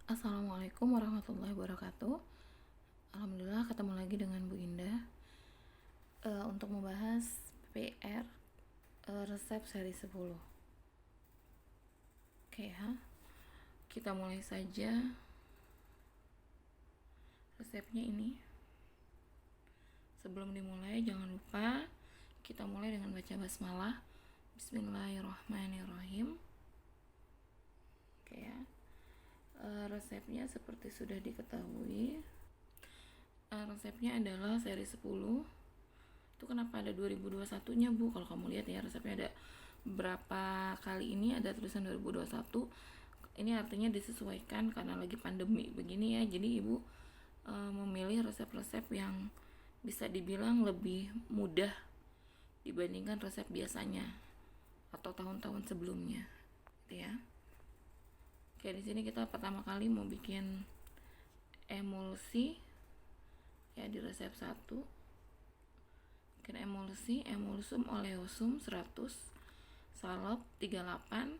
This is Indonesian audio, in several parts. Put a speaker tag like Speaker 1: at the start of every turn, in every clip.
Speaker 1: Assalamualaikum warahmatullahi wabarakatuh. Alhamdulillah ketemu lagi dengan Bu Indah untuk membahas PR resep seri 10. Oke ya, kita mulai saja resepnya ini. Sebelum dimulai jangan lupa kita mulai dengan baca basmalah. Bismillahirrahmanirrahim. Oke ya, resepnya seperti sudah diketahui, resepnya adalah seri 10. Itu kenapa ada 2021 nya Bu? Kalau kamu lihat ya, resepnya ada berapa kali ini ada tulisan 2021. Ini artinya disesuaikan karena lagi pandemi begini ya. Jadi Ibu memilih resep-resep yang bisa dibilang lebih mudah dibandingkan resep biasanya atau tahun-tahun sebelumnya gitu ya. Oke, di sini kita pertama kali mau bikin emulsi ya di resep 1. Bikin emulsi, emulsum oleosum 100, salep 38.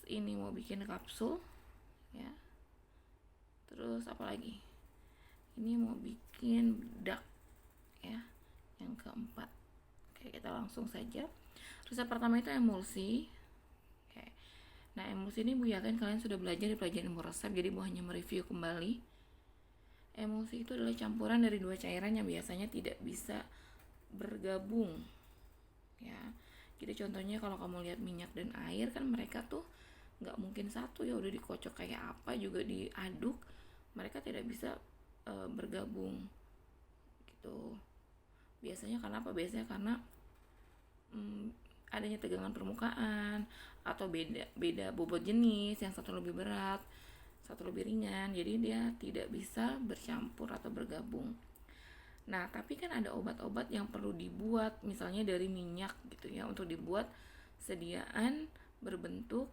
Speaker 1: Ini mau bikin kapsul ya. Terus apa lagi? Ini mau bikin bedak ya, yang keempat. Oke, kita langsung saja. Resep pertama itu emulsi. Oke. Nah, emulsi ini Bu yakin kalian sudah belajar di pelajaran ilmu resep, jadi Bu hanya mereview kembali. Emulsi itu adalah campuran dari dua cairan yang biasanya tidak bisa bergabung ya. Jadi contohnya kalau kamu lihat minyak dan air kan mereka tuh nggak mungkin satu ya, udah dikocok kayak apa juga diaduk, mereka tidak bisa bergabung gitu. Biasanya karena apa? Biasanya karena adanya tegangan permukaan atau beda bobot jenis, yang satu lebih berat, satu lebih ringan, jadi dia tidak bisa bercampur atau bergabung. Nah, tapi kan ada obat-obat yang perlu dibuat, misalnya dari minyak gitu ya, untuk dibuat sediaan berbentuk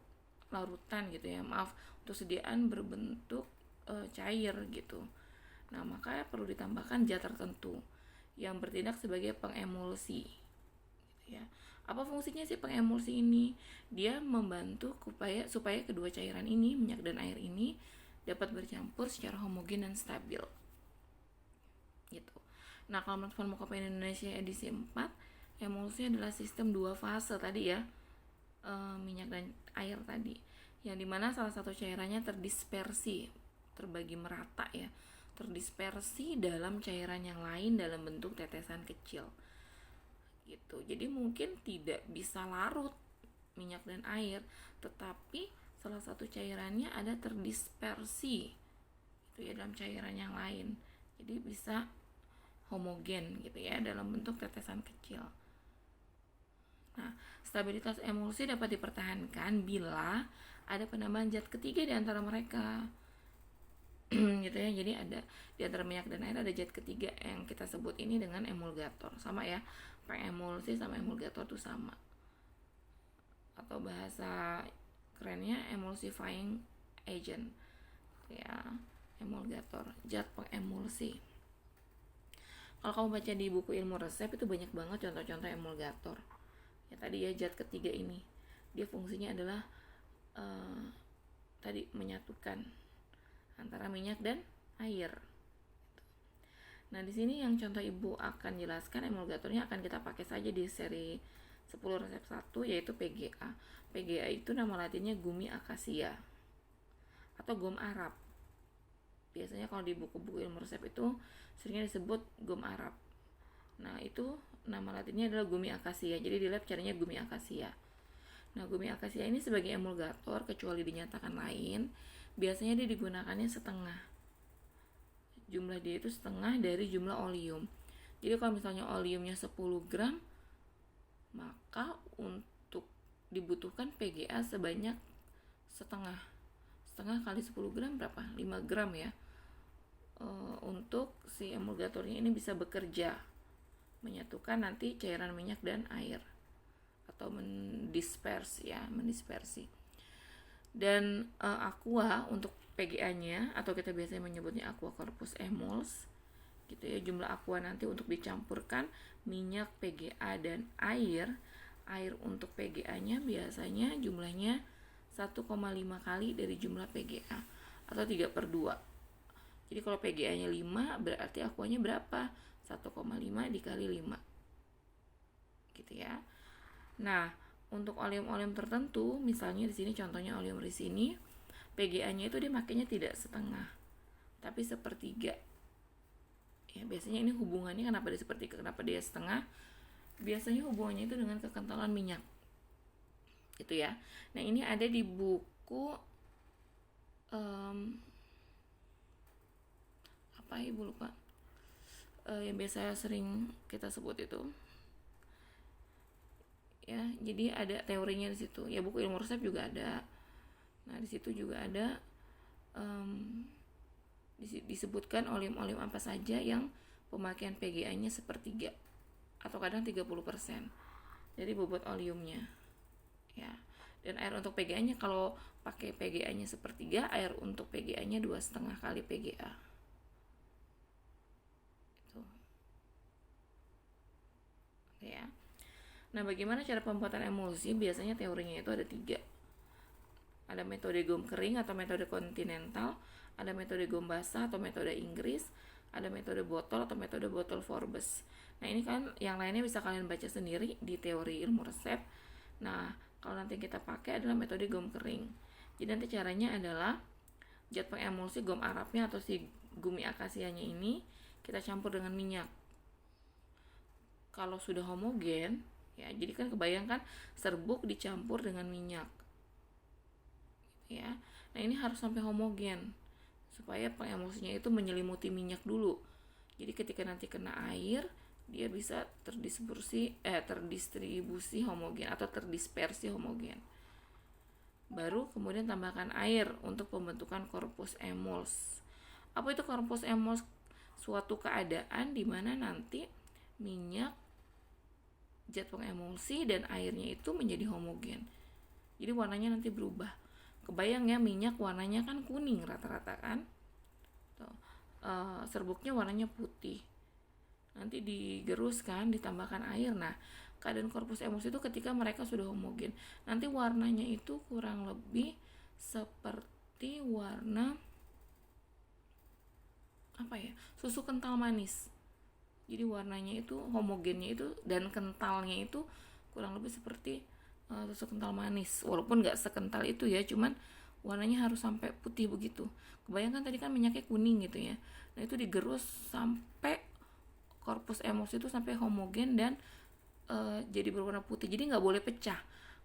Speaker 1: larutan gitu ya, untuk sediaan berbentuk cair gitu. Nah, maka perlu ditambahkan zat tertentu yang bertindak sebagai pengemulsi gitu ya. Apa fungsinya sih pengemulsi ini? Dia membantu supaya kedua cairan ini, minyak dan air ini, dapat bercampur secara homogen dan stabil gitu. Nah, kalau menurut Farmakopedia Indonesia edisi 4, emulsi adalah sistem dua fase tadi ya, minyak dan air tadi, yang dimana salah satu cairannya terdispersi, terbagi merata ya, terdispersi dalam cairan yang lain dalam bentuk tetesan kecil gitu. Jadi mungkin tidak bisa larut minyak dan air, tetapi salah satu cairannya ada terdispersi itu ya dalam cairan yang lain, jadi bisa homogen gitu ya dalam bentuk tetesan kecil. Nah, stabilitas emulsi dapat dipertahankan bila ada penambahan zat ketiga di antara mereka. Gitu ya. Jadi ada di antara minyak dan air ada zat ketiga yang kita sebut ini dengan emulgator. Sama ya. Pengemulsi sama emulgator itu sama. Atau bahasa kerennya emulsifying agent. Ya, emulgator, zat pengemulsi. Kalau kamu baca di buku ilmu resep itu banyak banget contoh-contoh emulgator. Ya tadi ya, zat ketiga ini dia fungsinya adalah tadi menyatukan antara minyak dan air. Nah, di sini yang contoh Ibu akan jelaskan emulgatornya akan kita pakai saja di seri 10 resep 1, yaitu PGA. PGA itu nama latinnya Gumi akasia atau gom Arab. Biasanya kalau di buku-buku ilmu resep itu seringnya disebut gom Arab. Nah, itu nama latinnya adalah Gumi akasia. Jadi di lab caranya Gumi akasia. Nah, Gumi akasia ini sebagai emulgator, kecuali dinyatakan lain, biasanya dia digunakannya setengah. Jumlah dia itu setengah dari jumlah oleum. Jadi kalau misalnya oleumnya 10 gram, maka untuk dibutuhkan PGA sebanyak setengah. Setengah kali 10 gram berapa? 5 gram ya. Untuk si emulgatornya ini bisa bekerja menyatukan nanti cairan minyak dan air atau mendispersi. Dan aqua untuk PGA-nya atau kita biasanya menyebutnya aqua corpus emuls gitu ya. Jumlah aqua nanti untuk dicampurkan minyak, PGA dan air untuk PGA-nya biasanya jumlahnya 1,5 kali dari jumlah PGA atau 3/2. Jadi kalau PGA-nya 5 berarti aquanya berapa? 1,5 dikali 5. Gitu ya. Nah, untuk oleum-oleum tertentu, misalnya di sini contohnya oleum ricini, PGA-nya itu dia makainya tidak setengah, tapi sepertiga. Ya, biasanya ini hubungannya kenapa dia sepertiga, kenapa dia setengah? Biasanya hubungannya itu dengan kekentalan minyak. Gitu ya. Nah, ini ada di buku apa ibu lupa. Yang biasa sering kita sebut itu. Ya, jadi ada teorinya di situ. Ya, buku ilmu resep juga ada. Nah, di situ juga ada disebutkan oleum-oleum apa saja yang pemakaian PGA-nya sepertiga atau kadang 30%. Jadi bobot oleumnya. Ya. Dan air untuk PGA-nya kalau pakai PGA-nya sepertiga, air untuk PGA-nya 2,5 kali PGA. Itu. Oke ya. Nah, bagaimana cara pembuatan emulsi? Biasanya teorinya itu ada 3. Ada metode gom kering atau metode kontinental, ada metode gom basah atau metode Inggris, ada metode botol atau metode botol Forbes. Nah, ini kan yang lainnya bisa kalian baca sendiri di teori ilmu resep. Nah, kalau nanti kita pakai adalah metode gom kering. Jadi nanti caranya adalah zat pengemulsi gom Arabnya atau si gumi akasianya ini kita campur dengan minyak. Kalau sudah homogen, ya, jadi kan kebayangkan serbuk dicampur dengan minyak. Ya. Nah, ini harus sampai homogen supaya pengemulsinya itu menyelimuti minyak dulu. Jadi ketika nanti kena air, dia bisa terdistribusi homogen atau terdispersi homogen. Baru kemudian tambahkan air untuk pembentukan korpus emuls. Apa itu korpus emuls? Suatu keadaan di mana nanti minyak, zat pengemulsi dan airnya itu menjadi homogen. Jadi warnanya nanti berubah. Kebayang ya, minyak warnanya kan kuning rata-rata kan. Tuh. Serbuknya warnanya putih. Nanti digerus kan, ditambahkan air. Nah, keadaan korpus emulsi itu ketika mereka sudah homogen. Nanti warnanya itu kurang lebih seperti warna susu kental manis. Jadi warnanya itu homogennya itu dan kentalnya itu kurang lebih seperti susu kental manis. Walaupun nggak sekental itu ya, cuman warnanya harus sampai putih begitu. Kebayangkan tadi kan minyaknya kuning gitu ya. Nah, itu digerus sampai korpus emulsi itu sampai homogen dan jadi berwarna putih. Jadi nggak boleh pecah.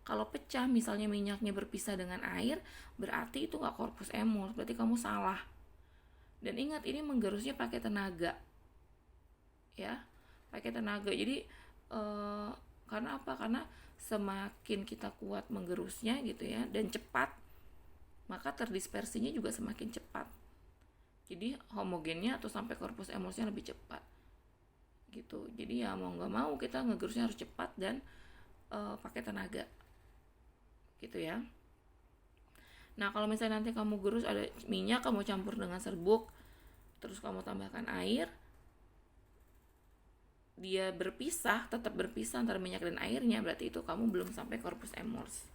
Speaker 1: Kalau pecah misalnya minyaknya berpisah dengan air, berarti itu nggak korpus emuls, berarti kamu salah. Dan ingat, ini menggerusnya pakai tenaga. Ya, pakai tenaga. Jadi karena apa? Karena semakin kita kuat menggerusnya gitu ya dan cepat, maka terdispersinya juga semakin cepat. Jadi homogennya atau sampai korpus emulsinya lebih cepat. Gitu. Jadi ya mau nggak mau kita ngegerusnya harus cepat dan pakai tenaga. Gitu ya. Nah, kalau misalnya nanti kamu gerus ada minyak, kamu campur dengan serbuk, terus kamu tambahkan air, dia tetap berpisah antara minyak dan airnya, berarti itu kamu belum sampai korpus emuls.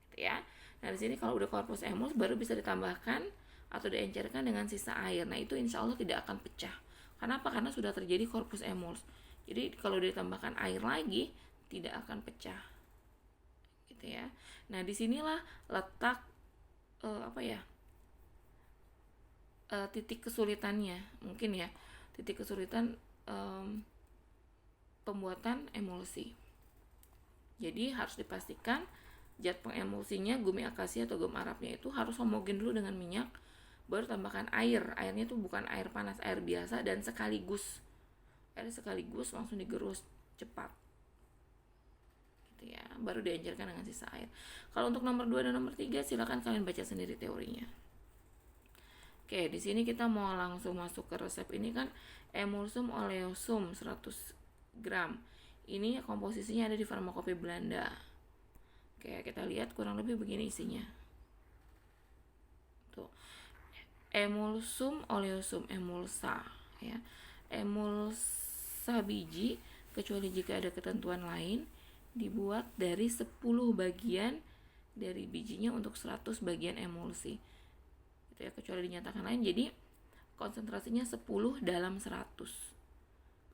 Speaker 1: Gitu ya. Nah, di sini kalau udah korpus emuls baru bisa ditambahkan atau diencerkan dengan sisa air. Nah, itu insya Allah tidak akan pecah. Kenapa? Karena sudah terjadi korpus emuls. Jadi kalau ditambahkan air lagi tidak akan pecah. Gitu ya. Nah, disinilah letak titik kesulitannya mungkin ya, titik kesulitan pembuatan emulsi. Jadi harus dipastikan zat pengemulsinya gumi akasia atau gum Arabnya itu harus homogen dulu dengan minyak, baru tambahkan air. Airnya itu bukan air panas, air biasa, dan sekaligus langsung digerus cepat. Gitu ya. Baru diencerkan dengan sisa air. Kalau untuk nomor 2 dan nomor 3 silakan kalian baca sendiri teorinya. Oke, di sini kita mau langsung masuk ke resep. Ini kan emulsum oleosum 100 gram. Ini komposisinya ada di farmakope Belanda. Oke, kita lihat kurang lebih begini isinya. Tuh. Emulsum oleosum, emulsa ya. Emulsa biji kecuali jika ada ketentuan lain dibuat dari 10 bagian dari bijinya untuk 100 bagian emulsi. Gitu gitu ya, kecuali dinyatakan lain. Jadi konsentrasinya 10/100,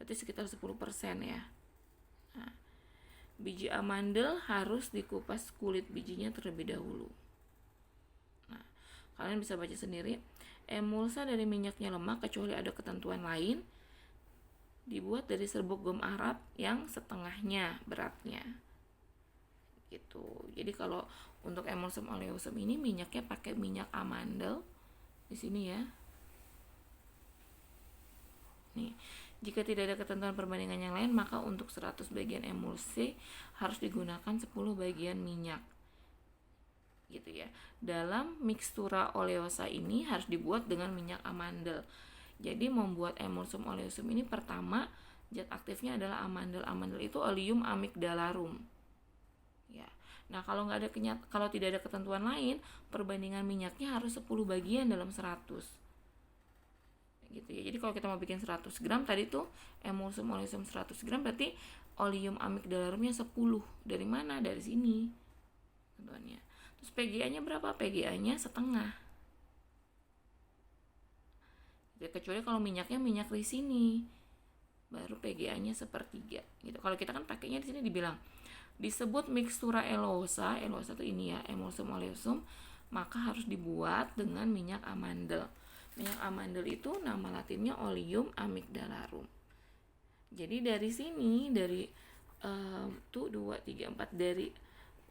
Speaker 1: berarti sekitar 10% ya. Nah, biji amandel harus dikupas kulit bijinya terlebih dahulu. Nah, kalian bisa baca sendiri. Emulsa dari minyaknya lemak kecuali ada ketentuan lain dibuat dari serbuk gom Arab yang setengahnya beratnya. Gitu. Jadi kalau untuk emulsum oleosum ini minyaknya pakai minyak amandel di sini ya. Nih, jika tidak ada ketentuan perbandingan yang lain, maka untuk 100 bagian emulsi harus digunakan 10 bagian minyak. Gitu ya. Dalam mikstura oleosa ini harus dibuat dengan minyak amandel. Jadi membuat emulsum oleosum ini pertama zat aktifnya adalah amandel. Amandel itu Oleum amygdalarum. Ya. Nah, kalau tidak ada ketentuan lain, perbandingan minyaknya harus 10 bagian dalam 100. Gitu ya. Jadi kalau kita mau bikin 100 gram tadi tuh emulsum oleosum 100 gram, berarti Oleum amygdalarumnya 10. Dari mana? Dari sini tentuannya. Terus PGA-nya berapa? PGA-nya setengah. Ya, kecuali kalau minyaknya minyak di sini, baru PGA-nya 1/3 gitu. Kalau kita kan pakainya di sini dibilang disebut mixtura elosa. Elosa itu ini ya, emulsum oleosum, maka harus dibuat dengan minyak amandel. Minyak amandel itu nama latinnya Oleum amygdalarum. Jadi dari sini, dari 2, 3, 4 dari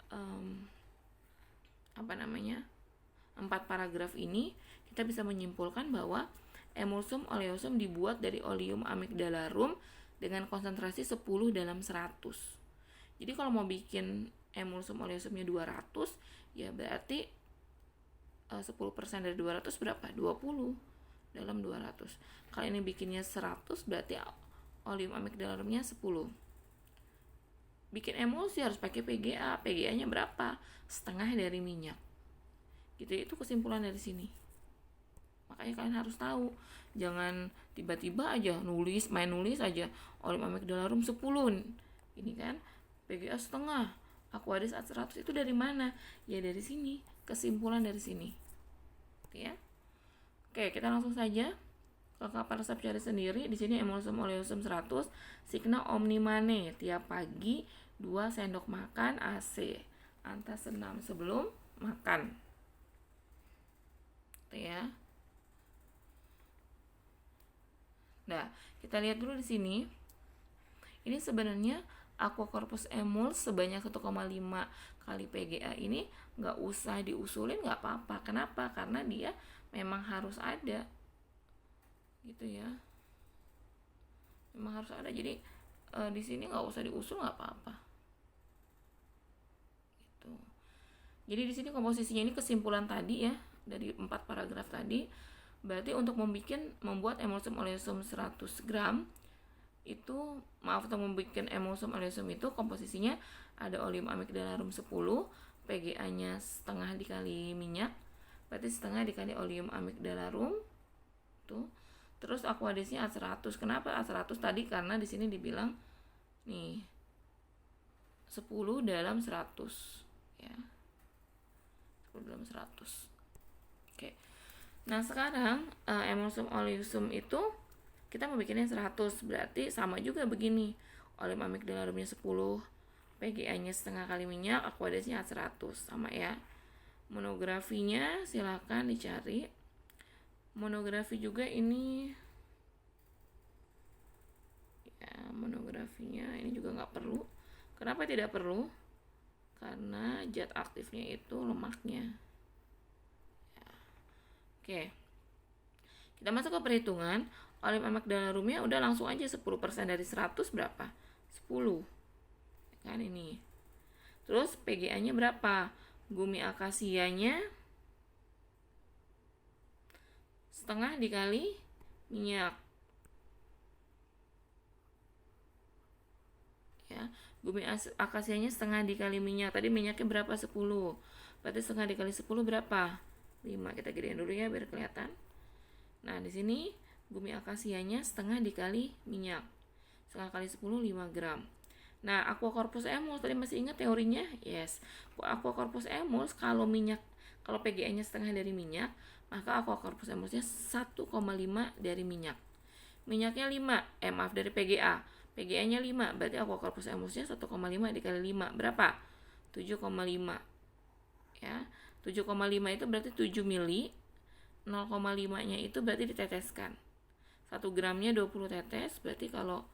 Speaker 1: 4 paragraf ini kita bisa menyimpulkan bahwa emulsum oleosum dibuat dari Oleum amygdalarum dengan konsentrasi 10/100. Jadi kalau mau bikin emulsum oleosumnya 200, ya berarti 10% dari 200 berapa? 20/200. Kalau ini bikinnya 100, berarti Oleum amygdalarumnya 10. Bikin emulsi harus pakai PGA. PGA-nya berapa? Setengah dari minyak. Gitu, itu kesimpulan dari sini. Makanya kalian harus tahu, jangan tiba-tiba aja main nulis aja Oleum amygdalarum 10. Ini kan PGA setengah, Aquades at 100, itu dari mana? Ya dari sini, kesimpulan dari sini. Oke ya. Oke, kita langsung saja ke kapal resep cari sendiri. Di sini emulsum oleosum 100, Signa omnimane, tiap pagi 2 sendok makan AC, antasenam sebelum makan. Itu ya. Nah, kita lihat dulu di sini. Ini sebenarnya aqua corpus emuls sebanyak 1,5 kali PGA ini nggak usah diusulin, nggak apa-apa. Kenapa? Karena dia memang harus ada. Gitu ya, memang harus ada. Jadi di sini nggak usah diusul, nggak apa-apa gitu. Jadi di sini komposisinya ini kesimpulan tadi ya, dari 4 paragraf tadi. Berarti untuk membuat emulsum oleosum 100 gram itu, untuk membuat emulsum oleosum itu komposisinya ada Oleum amygdalarum 10, PGA-nya setengah dikali minyak, berarti setengah dikali Oleum amygdalarum tuh. Terus Aquadesnya A100. Kenapa A100 tadi? Karena di sini dibilang nih 10/100 ya. 10/100. Oke. Nah, sekarang emulsum oleosum itu kita mau bikinnya 100, berarti sama juga begini. Oleum amygdalarumnya 10, PGA-nya setengah kali minyak, Aquadesnya A100, sama ya. Monografinya silakan dicari. Monografi juga ini ya, monografinya ini juga nggak perlu. Kenapa tidak perlu? Karena zat aktifnya itu lemaknya ya. Oke, kita masuk ke perhitungan. Oleum amygdalarumnya udah langsung aja 10% dari 100 berapa? 10 kan ini. Terus PGA-nya berapa? Gumi akasianya setengah dikali minyak ya. Gumi akasianya setengah dikali minyak. Tadi minyaknya berapa? 10. Berarti setengah dikali 10 berapa? 5. Kita gedein dulu ya biar kelihatan. Nah, di sini gumi akasianya setengah dikali minyak. Setengah kali 10 5 gram. Nah, aqua corpus emulsi tadi masih ingat teorinya? Yes. Aqua corpus emulsi kalau PGA-nya setengah dari minyak, maka aqua corpus emulsinya 1,5 dari minyak. Minyaknya 5, maaf dari PGA. PGA-nya 5, berarti aqua corpus emulsinya 1,5 dikali 5 berapa? 7,5. Ya. 7,5 itu berarti 7 mili. 0,5-nya itu berarti diteteskan. 1 gramnya 20 tetes, berarti kalau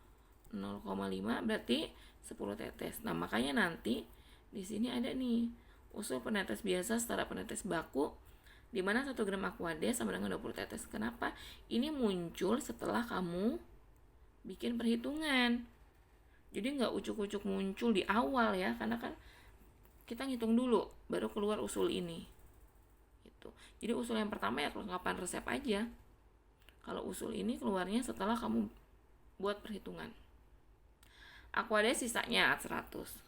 Speaker 1: 0,5 berarti 10 tetes. Nah, makanya nanti di sini ada nih usul penetes biasa setara penetes baku, di mana 1 gram aquade sama dengan 20 tetes. Kenapa? Ini muncul setelah kamu bikin perhitungan. Jadi nggak ucuk-ucuk muncul di awal ya, karena kan kita ngitung dulu baru keluar usul ini. Gitu. Jadi usul yang pertama ya kelengkapan resep aja. Kalau usul ini keluarnya setelah kamu buat perhitungan. Aquade sisanya 100.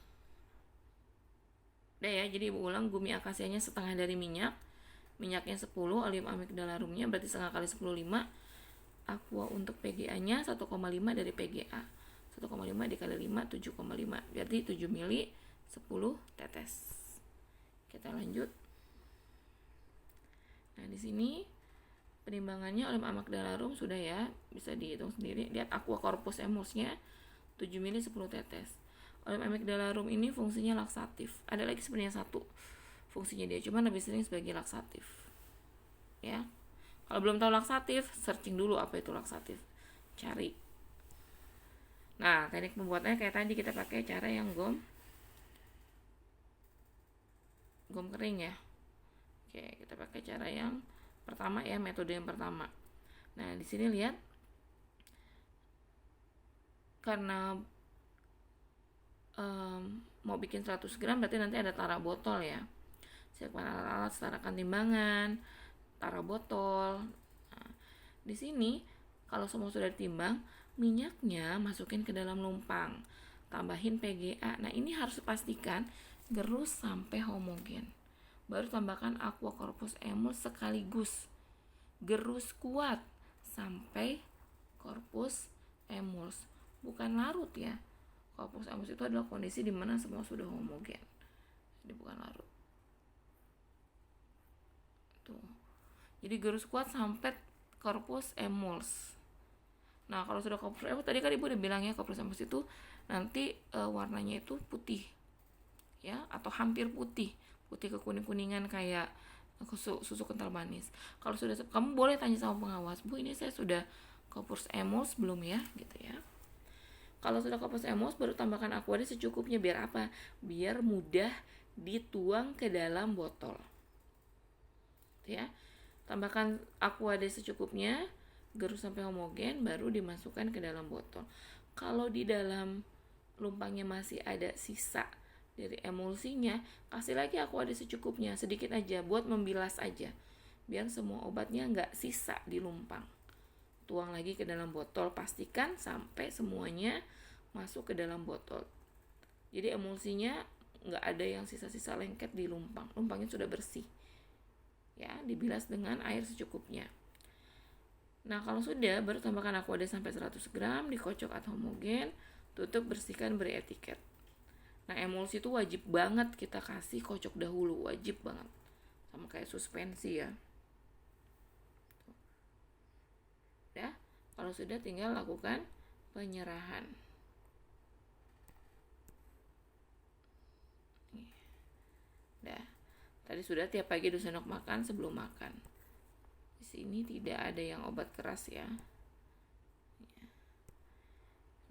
Speaker 1: Udah ya, jadi ibu ulang, gumi akasianya setengah dari minyak. Minyaknya 10, aluminium amigdalarumnya berarti setengah kali 10, 5. Aqua untuk PGA-nya 1,5 dari PGA. 1,5 dikali 5, 7,5. Berarti 7 mili, 10 tetes. Kita lanjut. Nah, di sini penimbangannya aluminium amigdalarum sudah ya, bisa dihitung sendiri. Lihat aqua corpus emulsinya 7 mili 10 tetes. Aluminium amigdalarum ini fungsinya laksatif. Ada lagi sebenarnya satu fungsinya dia, cuma lebih sering sebagai laksatif. Ya. Kalau belum tahu laksatif, searching dulu apa itu laksatif. Cari. Nah, teknik pembuatannya kayak tadi, kita pakai cara yang gom kering ya. Oke, kita pakai cara yang pertama ya, metode yang pertama. Nah, di sini lihat, karena mau bikin 100 gram berarti nanti ada tara botol ya. Siapkan alat-alat, setarakan timbangan, tara botol. Nah, di sini kalau semua sudah ditimbang, minyaknya masukin ke dalam lumpang, tambahin PGA. Nah, ini harus pastikan gerus sampai homogen. Baru tambahkan aqua corpus emulsi sekaligus. Gerus kuat sampai corpus emulsi. Bukan larut ya. Corpus emulsi itu adalah kondisi di mana semua sudah homogen. Jadi bukan larut. Tuh. Jadi gerus kuat sampai corpus emulsi. Nah, kalau sudah corpus emulsi, tadi kan ibu udah bilang ya, corpus emulsi itu nanti warnanya itu putih. Ya, atau hampir putih ke kuning-kuningan kayak susu kental manis. Kalau sudah, kamu boleh tanya sama pengawas, Bu, ini saya sudah corpus emulsi belum ya, gitu ya. Kalau sudah corpus emulsi, baru tambahkan aquade secukupnya. Biar apa? Biar mudah dituang ke dalam botol. Ya, tambahkan aquade secukupnya, gerus sampai homogen, baru dimasukkan ke dalam botol. Kalau di dalam lumpangnya masih ada sisa dari emulsinya, kasih lagi aquade secukupnya, sedikit aja buat membilas aja, biar semua obatnya nggak sisa di lumpang. Tuang lagi ke dalam botol, pastikan sampai semuanya masuk ke dalam botol. Jadi emulsinya nggak ada yang sisa-sisa lengket di lumpang. Lumpangnya sudah bersih. Ya, dibilas dengan air secukupnya. Nah, kalau sudah, baru tambahkan aquade sampai 100 gram, dikocok atau homogen, tutup, bersihkan, beri etiket. Nah, emulsi itu wajib banget kita kasih kocok dahulu, wajib banget. Sama kayak suspensi ya. Ya, kalau sudah tinggal lakukan penyerahan. Dah. Tadi sudah tiap pagi 2 sendok makan sebelum makan. Di sini tidak ada yang obat keras ya.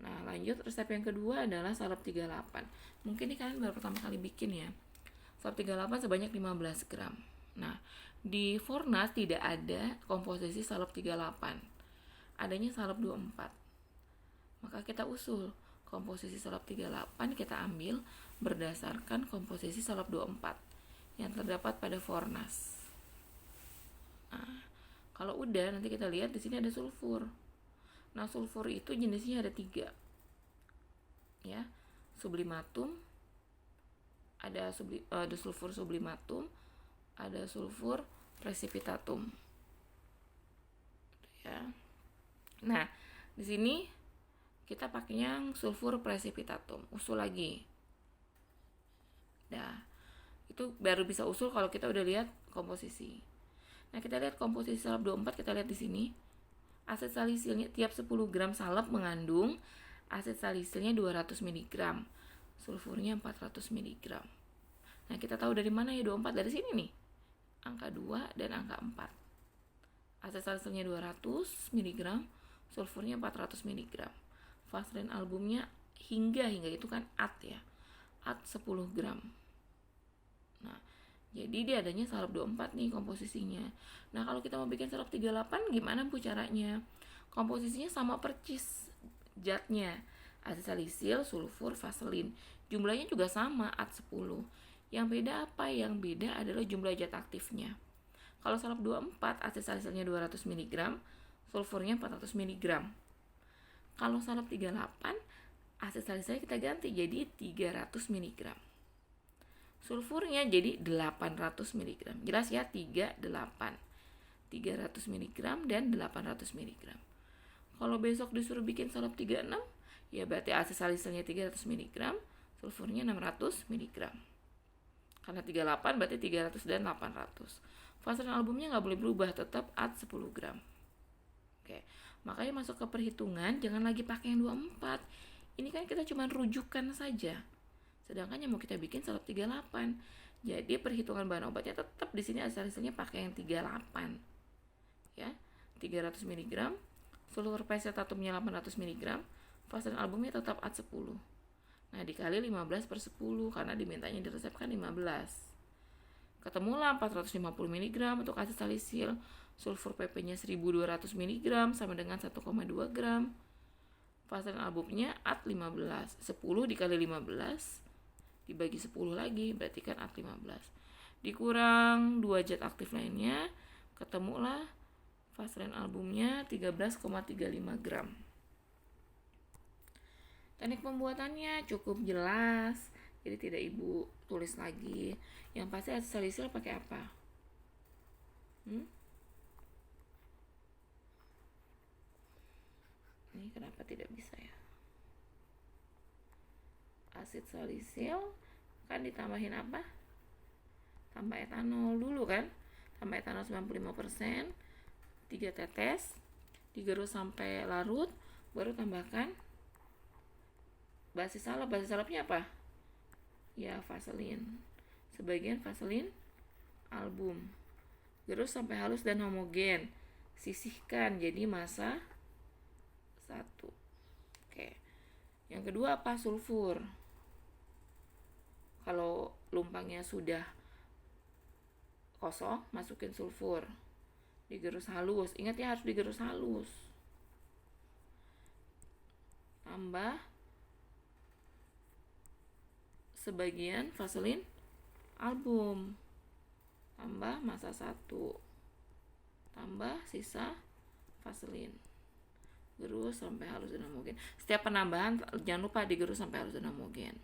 Speaker 1: Nah, lanjut resep yang kedua adalah salep 38. Mungkin ini kalian baru pertama kali bikin ya. Salep 38 sebanyak 15 gram. Nah, di Fornas tidak ada komposisi salep 38. Adanya salep 24. Maka kita usul komposisi salep 38 kita ambil berdasarkan komposisi salep 24 yang terdapat pada Fornas. Nah, kalau udah nanti kita lihat di sini ada sulfur. Nah, sulfur itu jenisnya ada 3. Ya, sublimatum, ada sulfur sublimatum, ada sulfur precipitatum. Ya. Nah, di sini kita pakai yang sulfur precipitatum. Usul lagi. Nah, itu baru bisa usul kalau kita udah lihat komposisi. Nah, kita lihat komposisi salep 24, kita lihat di sini. Aset salisilnya tiap 10 gram salep mengandung aset salisilnya 200 mg, sulfurnya 400 mg. Nah, kita tahu dari mana ya 24? Dari sini nih. Angka 2 dan angka 4. Aset salisilnya 200 mg, sulfurnya 400 mg. Vaselin albumnya hingga itu kan at ya. At 10 gram. Nah, jadi dia adanya salep 24 nih komposisinya. Nah, kalau kita mau bikin salep 38 gimana Bu caranya? Komposisinya sama percis zatnya. Aset salisil, sulfur, vaselin. Jumlahnya juga sama, at 10. Yang beda apa? Yang beda adalah jumlah zat aktifnya. Kalau salep 24, aset salisilnya 200 mg, sulfurnya 400 mg. Kalau salep 38, aset salisilnya kita ganti jadi 300 mg. Sulfurnya jadi 800 mg. Jelas ya, 38. 300 mg dan 800 mg. Kalau besok disuruh bikin salep 36, ya berarti aset salisilnya 300 mg, sulfurnya 600 mg. Karena 38 berarti 300 dan 800. Vaselin albumnya nggak boleh berubah, tetap at 10 gram. Oke, makanya masuk ke perhitungan jangan lagi pakai yang 24. Ini kan kita cuma rujukan saja. Sedangkan yang mau kita bikin salep 38. Jadi perhitungan bahan obatnya tetap di sini asalnya pakai yang 38. Ya, 300 mg, sulfur precipitatumnya 800 mg, vaselin albumnya tetap at 10. Nah, dikali 15/10 karena dimintanya di resep kan 15. Ketemulah 450 mg untuk aset salisil. Sulfur PP-nya 1200 mg sama dengan 1,2 gram. Vaselin albumnya at 15. 10 dikali 15 dibagi 10 lagi berarti kan at 15. Dikurang 2 zat aktif lainnya, ketemulah vaselin albumnya 13,35 gram. Teknik pembuatannya cukup jelas, jadi tidak Ibu tulis lagi. Yang pasti aset salisil pakai apa? Ini kenapa tidak bisa ya? Aset salisil kan ditambahin apa? Tambah etanol dulu kan? Tambah etanol 95%, 3 tetes, digerus sampai larut, baru tambahkan basis salep. Basis salepnya apa? Ya, vaselin. Sebagian vaselin album. Gerus sampai halus dan homogen. Sisihkan jadi massa 1. Oke. Yang kedua apa? Sulfur. Kalau lumpangnya sudah kosong, masukin sulfur. Digerus halus. Ingat ya, harus digerus halus. Tambah sebagian vaselin album. Tambah massa 1. Tambah sisa vaselin. Gerus sampai halus dan homogen. Setiap penambahan jangan lupa digerus sampai halus dan homogen.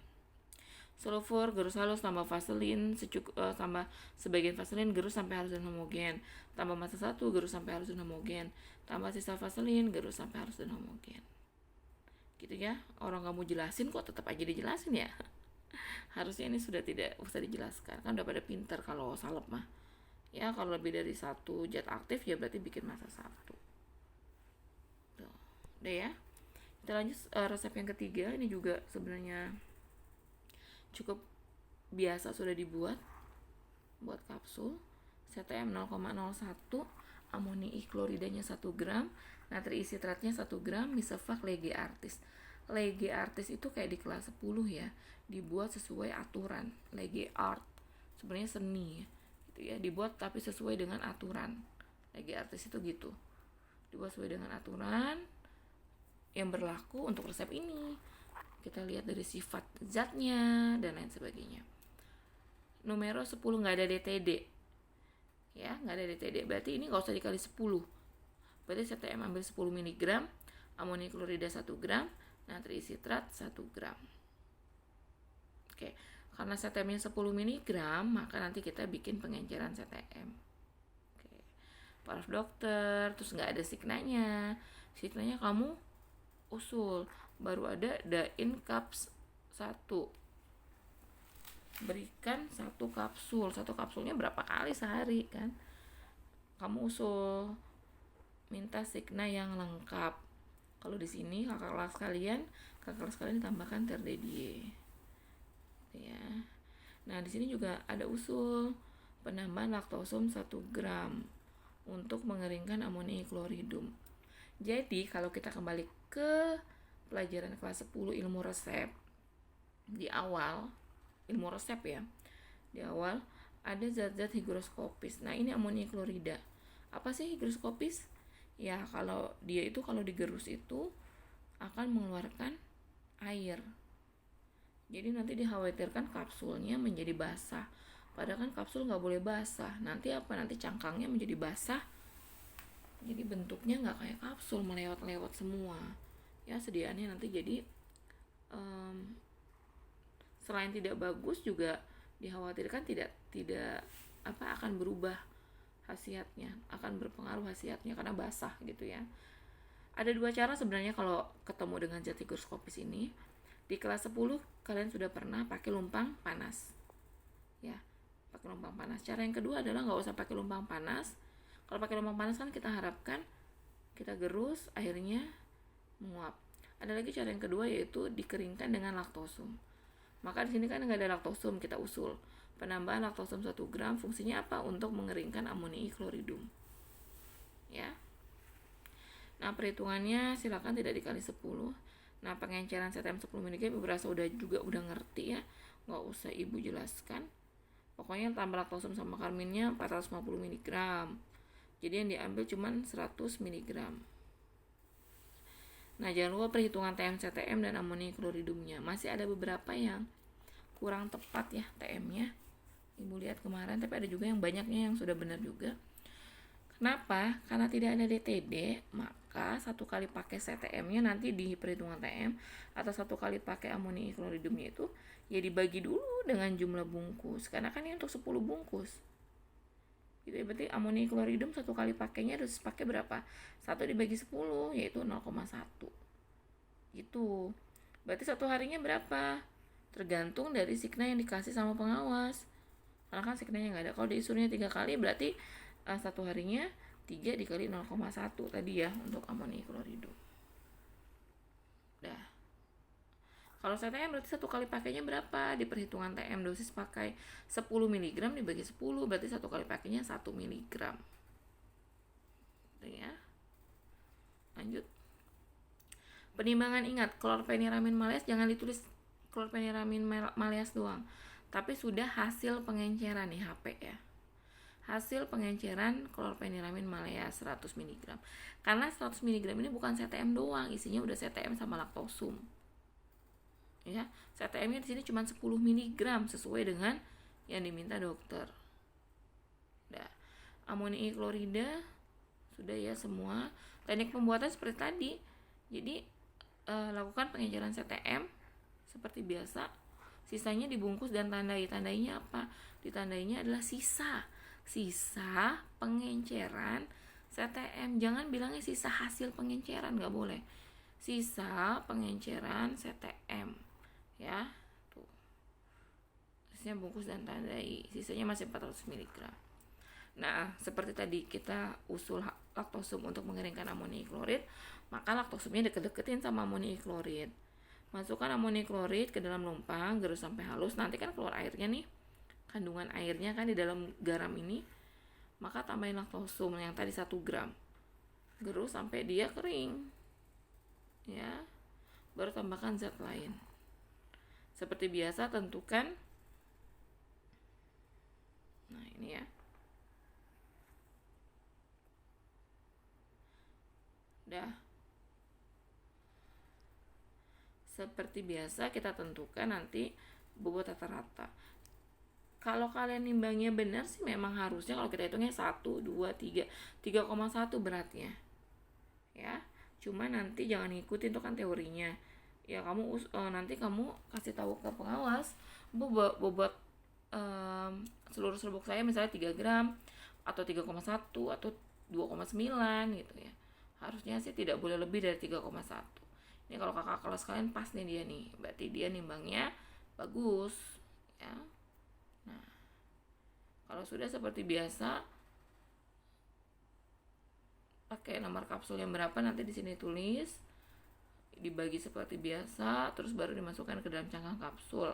Speaker 1: Sulfur gerus halus tambah vaselin tambah sebagian vaselin gerus sampai halus dan homogen. Tambah massa 1 gerus sampai halus dan homogen. Tambah sisa vaselin gerus sampai halus dan homogen. Gitu ya. Orang kamu jelasin kok tetap aja dijelasin ya. Harusnya ini sudah tidak usah dijelaskan. Kan udah pada pinter kalau salep mah. Ya, kalau lebih dari 1 zat aktif ya berarti bikin massa 1. Tuh. Udah ya. Kita lanjut resep yang ketiga. Ini juga sebenarnya cukup biasa sudah dibuat. Buat kapsul. CTM 0,01, amoni kloridanya 1 gram, natri sitratnya 1 gram, Misevak Lege Artis. Lege Artis itu kayak di kelas 10 ya, dibuat sesuai aturan. Lege Art sebenarnya seni gitu ya, dibuat tapi sesuai dengan aturan. Lege Artis itu gitu, dibuat sesuai dengan aturan yang berlaku untuk resep ini. Kita lihat dari sifat zatnya dan lain sebagainya. Numero 10 nggak ada DTD ya, nggak ada DTD, berarti ini nggak usah dikali 10. Berarti CTM ambil 10 mg, amoni klorida 1 gram, natri sitrat 1 gram. Oke, karena CTM-nya 10 mg, maka nanti kita bikin pengenceran CTM. Oke, paraf dokter, terus nggak ada signanya. Signanya kamu usul baru ada Dain Caps 1. Berikan 1 kapsul. 1 kapsulnya berapa kali sehari kan? Kamu usul minta Signa yang lengkap. Kalau di sini kakak kelas kalian ditambahkan terdedie. Ya. Nah, di sini juga ada usul penambahan laktosum 1 gram untuk mengeringkan amonia kloridum. Jadi, kalau kita kembali ke pelajaran kelas 10 ilmu resep, di awal ilmu resep ya, di awal ada zat-zat higroskopis. Nah, ini amonia klorida. Apa sih higroskopis? Ya, kalau dia itu kalau digerus itu akan mengeluarkan air. Jadi nanti dikhawatirkan kapsulnya menjadi basah. Padahal kan kapsul nggak boleh basah. Nanti apa? Nanti cangkangnya menjadi basah. Jadi bentuknya nggak kayak kapsul, melewat-lewat semua. Ya, sediaannya nanti jadi selain tidak bagus juga dikhawatirkan tidak akan berubah khasiatnya, akan berpengaruh khasiatnya karena basah gitu ya. Ada 2 cara sebenarnya kalau ketemu dengan zat higroskopis ini. Di kelas 10 kalian sudah pernah pakai lumpang panas. Ya, pakai lumpang panas. Cara yang kedua adalah nggak usah pakai lumpang panas. Kalau pakai lumpang panas kan kita harapkan kita gerus airnya menguap. Ada lagi cara yang kedua yaitu dikeringkan dengan laktosum. Maka di sini kan nggak ada laktosum, kita usul penambahan laktosum 1 gram fungsinya apa? Untuk mengeringkan amonia kloridum. Ya. Nah, perhitungannya silakan tidak dikali 10. Nah, pengenceran CTM 10 mg ibu rasa udah ngerti ya, nggak usah ibu jelaskan. Pokoknya tambah laktosum sama karminnya 450 mg. Jadi yang diambil cuma 100 mg. Nah, jangan lupa perhitungan TM CTM dan amonia kloridumnya. Masih ada beberapa yang kurang tepat ya TM-nya. Ibu lihat kemarin, tapi ada juga yang banyaknya yang sudah benar juga. Kenapa? Karena tidak ada DTD, maka 1 kali pakai CTM-nya nanti di perhitungan TM atau 1 kali pakai amonia kloridumnya itu ya dibagi dulu dengan jumlah bungkus. Karena kan ini untuk 10 bungkus. Gitu, berarti amonia kloridum 1 kali pakainya harus pakai berapa? 1 dibagi 10 yaitu 0,1. Gitu. Berarti 1 harinya berapa? Tergantung dari Signa yang dikasih sama pengawas. Karena kan Signanya nggak ada. Kalau diisuruhnya 3 kali berarti 1 harinya 3 dikali 0,1 tadi ya untuk amonia kloridum. Dah. Kalau CTM berarti 1 kali pakainya berapa? Di perhitungan TM dosis pakai 10 mg dibagi 10 berarti 1 kali pakainya 1 mg. Ya. Lanjut. Penimbangan ingat, klorfeniramin maleas jangan ditulis klorfeniramin maleas doang. Tapi sudah hasil pengenceran nih HP ya. Hasil pengenceran klorfeniramin maleas 100 mg. Karena 100 mg ini bukan CTM doang, isinya udah CTM sama laktosum. Ya, CTM-nya di sini cuma 10 mg sesuai dengan yang diminta dokter. Nah, amonia klorida sudah ya semua. Teknik pembuatan seperti tadi. Jadi lakukan pengenceran CTM seperti biasa. Sisanya dibungkus dan tandai. Tandainya apa? Ditandainya adalah sisa pengenceran CTM. Jangan bilangnya sisa hasil pengenceran, nggak boleh. Sisa pengenceran CTM ya, tuh sisanya bungkus dan tandai. Sisanya masih 400 mg. Nah, seperti tadi kita usul laktosum untuk mengeringkan amonia klorid, maka laktosumnya deket-deketin sama amonia klorid. Masukkan amonia klorid ke dalam lumpang, gerus sampai halus. Nanti kan keluar airnya nih, kandungan airnya kan di dalam garam ini. Maka tambahin laktosum yang tadi 1 gram, gerus sampai dia kering ya, baru tambahkan zat lain. Seperti biasa tentukan, nah ini ya, udah. Seperti biasa kita tentukan nanti bobot rata-rata. Kalau kalian nimbangnya benar sih memang harusnya kalau kita hitungnya 1, 2, 3 3,1 beratnya ya. Cuma nanti jangan ngikutin tuh kan teorinya ya. Nanti kamu kasih tahu ke pengawas bobot seluruh serbuk saya misalnya 3 gram atau 3,1 atau 2,9 gitu ya. Harusnya sih tidak boleh lebih dari 3,1. Ini kalau kakak kelas kalian pas nih dia nih, berarti dia nimbangnya bagus ya. Nah, kalau sudah seperti biasa, pakai nomor kapsul yang berapa nanti di sini tulis, dibagi seperti biasa, terus baru dimasukkan ke dalam cangkang kapsul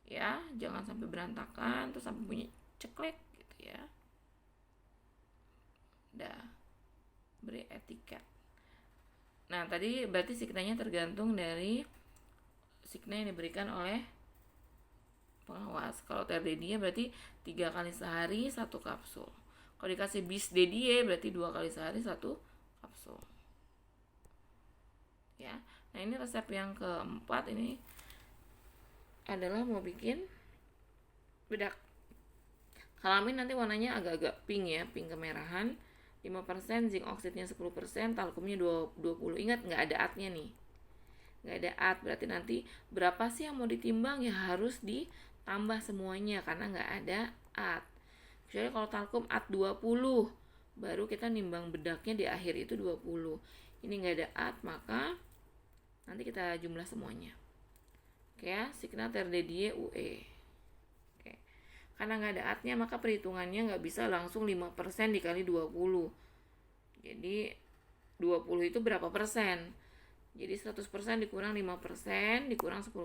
Speaker 1: ya, jangan sampai berantakan terus sampai bunyi ceklek gitu ya. Udah, beri etiket. Nah, tadi berarti signanya tergantung dari signa yang diberikan oleh pengawas. Kalau TRDDie berarti 3 kali sehari 1 kapsul. Kalau dikasih bis DDie berarti 2 kali sehari 1 kapsul. Ya. Nah, ini resep yang keempat ini adalah mau bikin bedak. Kalamin nanti warnanya agak-agak pink ya, pink kemerahan. 5%, zinc oksidnya 10%, talkumnya 20. Ingat nggak ada atnya nih. Nggak ada at, berarti nanti berapa sih yang mau ditimbang ya harus ditambah semuanya karena nggak ada at. Kecuali kalau talkum at 20, baru kita nimbang bedaknya di akhir itu 20. Ini nggak ada at, maka nanti kita jumlah semuanya. Oke ya, signa TRDDie UE. Karena nggak ada atnya maka perhitungannya nggak bisa langsung 5% dikali 20. Jadi 20 itu berapa persen? Jadi 100% dikurang 5% dikurang 10%.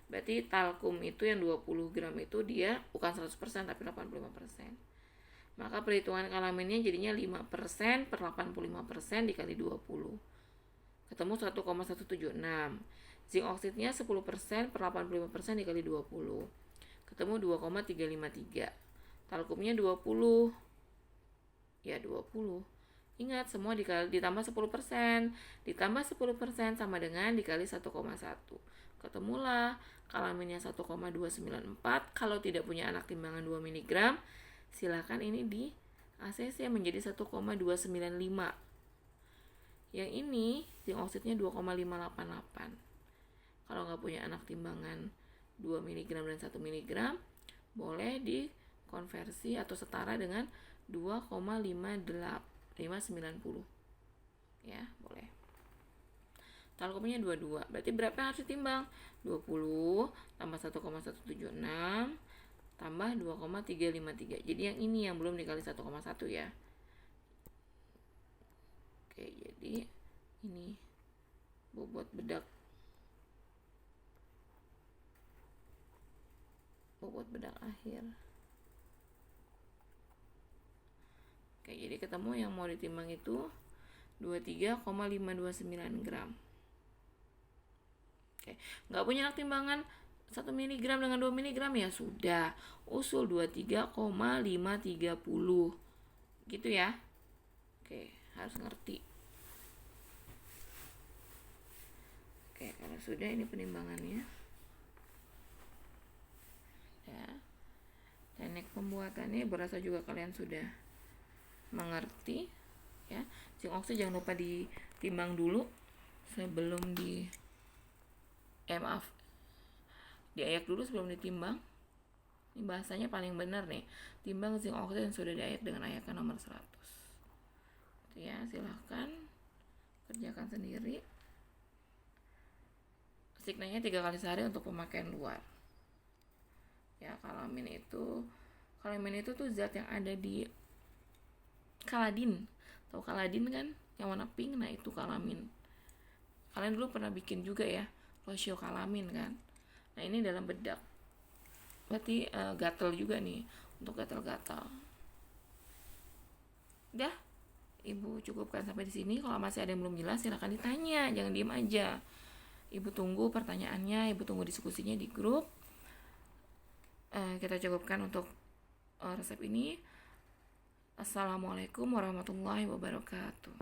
Speaker 1: Berarti talkum itu yang 20 gram itu dia bukan 100% tapi 85%. Maka perhitungan kalaminnya jadinya 5% per 85% dikali 20. Ketemu 1,176. Zinc oksidnya 10% per 85% dikali 20. Ketemu 2,353. Talkumnya 20. Ya 20. Ingat semua ditambah 10%. Ditambah 10% sama dengan dikali 1,1. Ketemulah kalaminnya 1,294. Kalau tidak punya anak timbangan 2 mg, silakan ini di ACC menjadi 1,295. Yang ini zinc oksidnya 2,588. Kalau nggak punya anak timbangan 2 mg dan 1 mg boleh dikonversi atau setara dengan 2,590 ya, boleh. Talkumnya 22, berarti berapa yang harus ditimbang? 20 tambah 1,176 tambah 2,353. Jadi yang ini yang belum dikali 1,1 ya. Oke, jadi ini bobot bedak akhir. Oke, jadi ketemu yang mau ditimbang itu 23,529 gram. Oke, nggak punya alat timbangan 1 mg dengan 2 mg ya sudah, usul 23,530 gitu ya. Oke, harus ngerti. Oke, kalau sudah ini penimbangannya ya. Teknik pembuatannya berasa juga kalian sudah mengerti ya. Zinc oksid jangan lupa ditimbang dulu sebelum diayak dulu sebelum ditimbang. Ini bahasanya paling benar nih, timbang zinc oksid yang sudah diayak dengan ayakan nomor 100. Itu ya, silahkan kerjakan sendiri. Signanya 3 kali sehari untuk pemakaian luar ya. Kalamin itu tuh zat yang ada di kaladin. Tahu kaladin kan yang warna pink? Nah itu kalamin. Kalian dulu pernah bikin juga ya rosio kalamin kan. Nah ini dalam bedak, berarti gatel juga nih untuk gatal-gatal. Udah, Ibu cukupkan sampai di sini. Kalau masih ada yang belum jelas silakan ditanya, jangan diem aja. Ibu tunggu pertanyaannya, Ibu tunggu diskusinya di grup. Kita cukupkan untuk resep ini. Assalamualaikum warahmatullahi wabarakatuh.